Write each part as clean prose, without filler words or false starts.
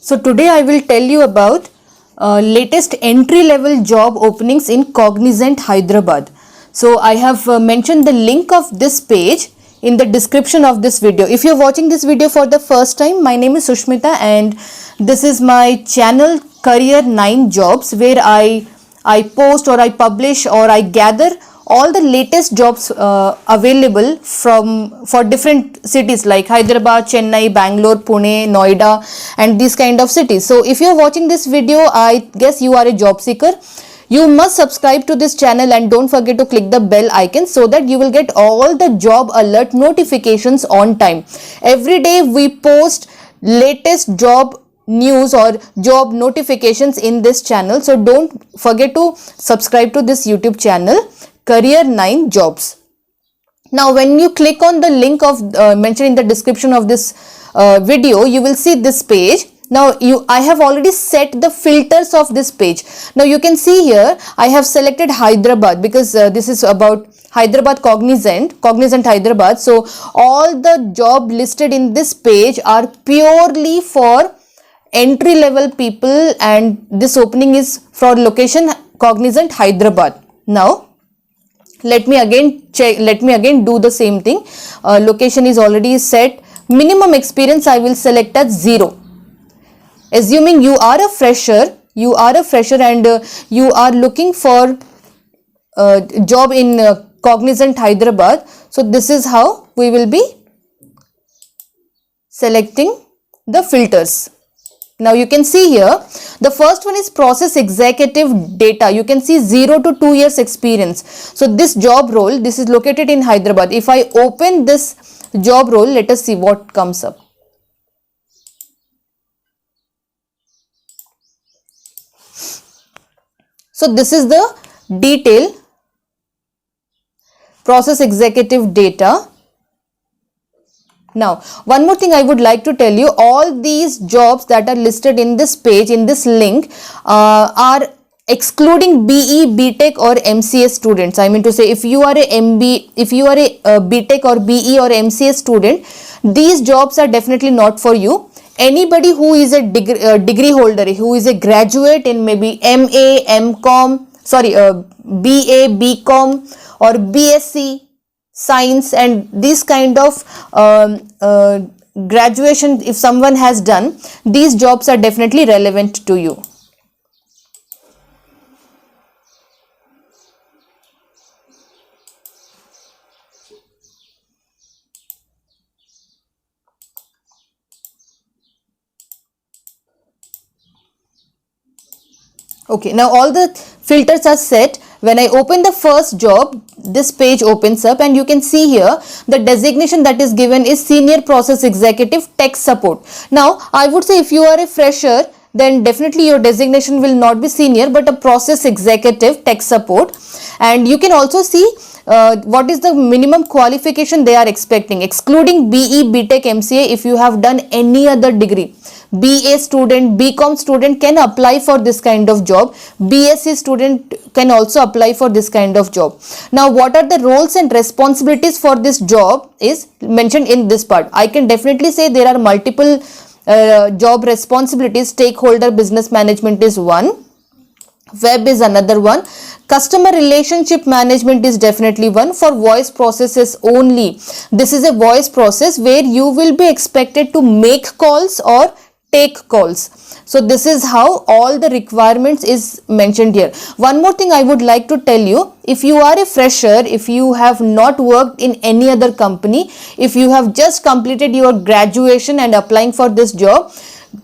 So today I will tell you about latest entry level job openings in Cognizant Hyderabad. So I have mentioned the link of this page in the description of this video. If you're watching this video for the first time, my name is Sushmita and this is my channel Career 9 Jobs, where I post or I publish or I gather all the latest jobs available for different cities like Hyderabad, Chennai, Bangalore, Pune, Noida and these kind of cities. So if you are watching this video, I guess you are a job seeker. You must subscribe to this channel and don't forget to click the bell icon so that you will get all the job alert notifications on time. Every day we post latest job news or job notifications in this channel. So don't forget to subscribe to this YouTube channel, Career 9 Jobs. Now when you click on the link of mentioned in the description of this video, you will see this page. Now I have already set the filters of this page. Now you can see here I have selected Hyderabad because this is about Hyderabad Cognizant Hyderabad. So all the job listed in this page are purely for entry level people and this opening is for location Cognizant Hyderabad. Now let me again do the same thing. Location is already set. Minimum experience I will select as 0. Assuming you are a fresher and you are looking for a job in Cognizant Hyderabad. So this is how we will be selecting the filters. Now you can see here the first one is process executive data. You can see 0 to 2 years experience. So this job role, this is located in Hyderabad. If I open this job role, let us see what comes up. So this is the detail, process executive data. Now one more thing I would like to tell you, all these jobs that are listed in this page, in this link are excluding BE, BTech or MCA students. I mean to say, if you are a BTech or BE or MCA student, these jobs are definitely not for you. Anybody who is a degree holder, who is a graduate in maybe MA, MCom, BA, BCom or BSc Science and this kind of graduation, if someone has done, these jobs are definitely relevant to you. Okay, now all the filters are set. When I open the first job, this page opens up and you can see here the designation that is given is Senior Process Executive Tech Support. Now I would say if you are a fresher, then definitely your designation will not be senior but a process executive tech support. And you can also see what is the minimum qualification they are expecting, excluding BE, BTech, MCA. If you have done any other degree, BA student, BCom student can apply for this kind of job. BSc student can also apply for this kind of job. Now what are the roles and responsibilities for this job is mentioned in this part. I can definitely say there are multiple job responsibilities. Stakeholder business management is one, web is another one, customer relationship management is definitely one. For voice processes only, this is a voice process where you will be expected to make calls or take calls. So this is how all the requirements is mentioned here. One more thing I would like to tell you, if you are a fresher, if you have not worked in any other company, if you have just completed your graduation and applying for this job,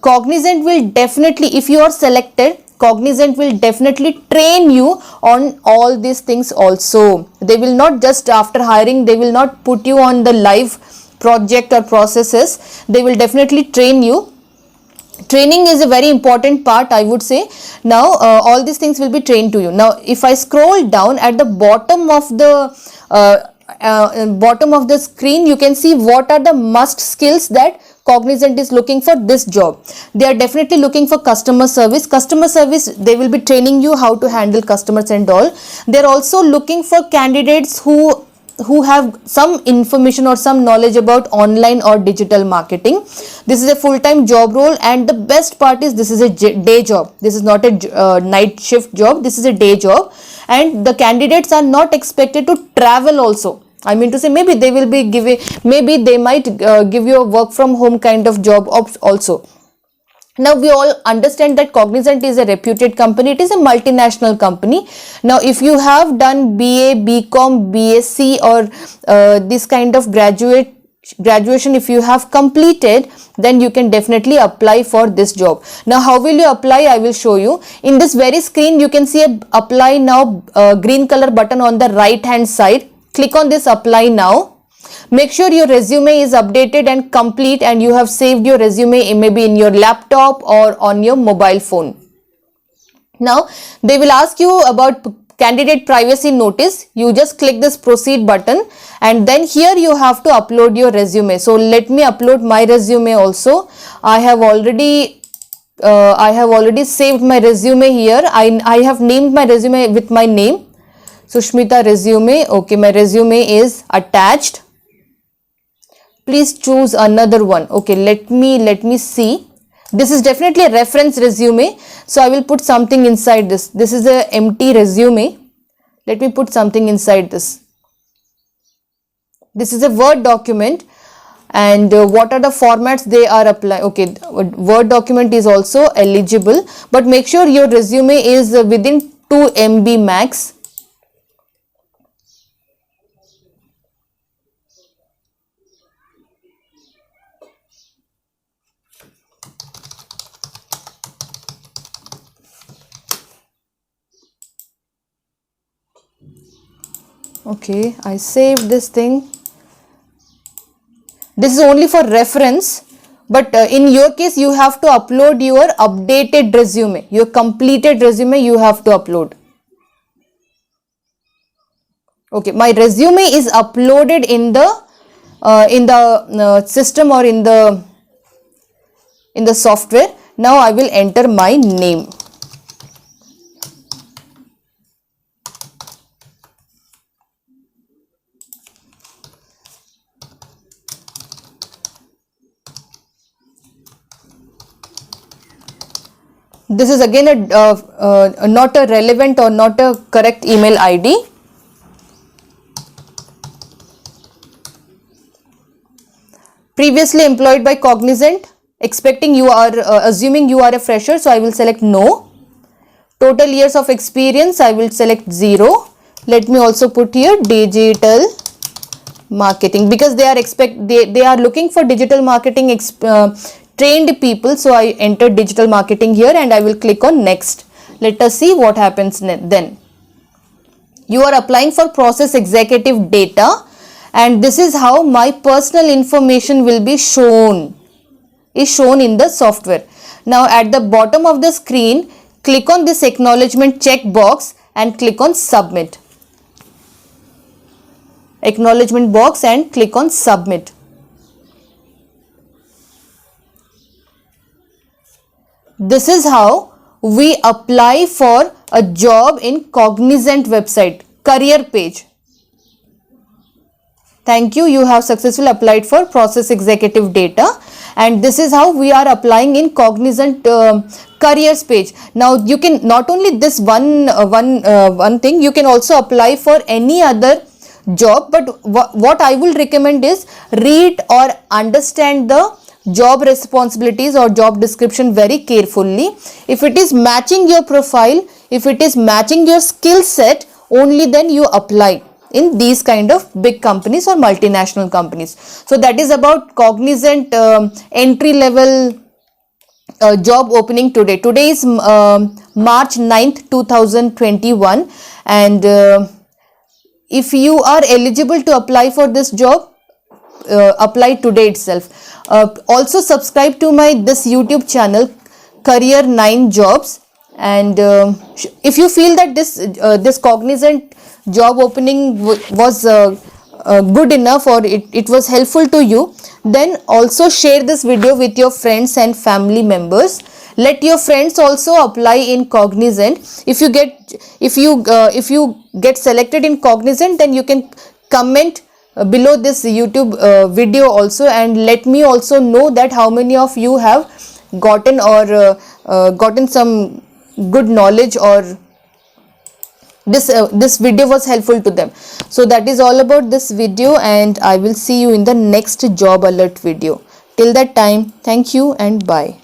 Cognizant will definitely, if you are selected, Cognizant will definitely train you on all these things also. They will not just after hiring, they will not put you on the live project or processes. They will definitely train you. Training is a very important part, I would say. Now all these things will be trained to you. Now if I scroll down at the bottom of the screen, you can see what are the must skills that Cognizant is looking for this job. They are definitely looking for customer service. Customer service, they will be training you how to handle customers and all. They are also looking for candidates who who have some information or some knowledge about online or digital marketing. This is a full-time job role, and the best part is this is a day job. This is not a night shift job. This is a day job, and the candidates are not expected to travel also. I mean to say, maybe they will be giving, maybe they might give you a work from home kind of job also. Now we all understand that Cognizant is a reputed company. It is a multinational company. Now if you have done BA, BCom, BSc or this kind of graduation, if you have completed, then you can definitely apply for this job. Now how will you apply? I will show you. In this very screen, you can see a apply now green color button on the right hand side. Click on this apply now. Make sure your resume is updated and complete, and you have saved your resume maybe in your laptop or on your mobile phone. Now they will ask you about candidate privacy notice. You just click this proceed button, and then here you have to upload your resume. So let me upload my resume also. I have already saved my resume here. I have named my resume with my name, Sushmita resume. Okay, my resume is attached. Please choose another one. Okay, let me see. This is definitely a reference resume, so I will put something inside this. This is a empty resume. Let me put something inside this. This is a Word document, and what are the formats they are applying? Okay, Word document is also eligible, but make sure your resume is within 2 MB max. Okay, I saved this thing. This is only for reference, but in your case you have to upload your updated resume, your completed resume you have to upload. Okay, my resume is uploaded in the system or in the software. Now I will enter my name. This is again not a relevant or not a correct email ID. Previously employed by Cognizant, expecting you are assuming you are a fresher, so I will select no. Total years of experience, I will select 0. Let me also put here digital marketing, because they are looking for digital marketing trained people, so I enter digital marketing here, and I will click on next. Let us see what happens then. You are applying for process executive data, and this is how my personal information will be shown in the software. Now at the bottom of the screen, click on this acknowledgement checkbox and click on submit. Acknowledgement box and click on submit. This is how we apply for a job in Cognizant website, career page. Thank you, you have successfully applied for process executive data, and this is how we are applying in Cognizant careers page. Now you can not only this one thing, you can also apply for any other job, but what I will recommend is read or understand the job responsibilities or job description very carefully. If it is matching your profile, if it is matching your skill set, only then you apply in these kind of big companies or multinational companies. So that is about Cognizant entry level job opening today. Today is March 9th 2021, and if you are eligible to apply for this job, apply today itself. Also subscribe to this YouTube channel, Career 9 Jobs, and if you feel that this Cognizant job opening was good enough, or it was helpful to you, then also share this video with your friends and family members. Let your friends also apply in Cognizant. If you get selected in Cognizant, then you can comment below this YouTube video also, and let me also know that how many of you have gotten or gotten some good knowledge, or this video was helpful to them. So that is all about this video, and I will see you in the next job alert video. Till that time, thank you and bye.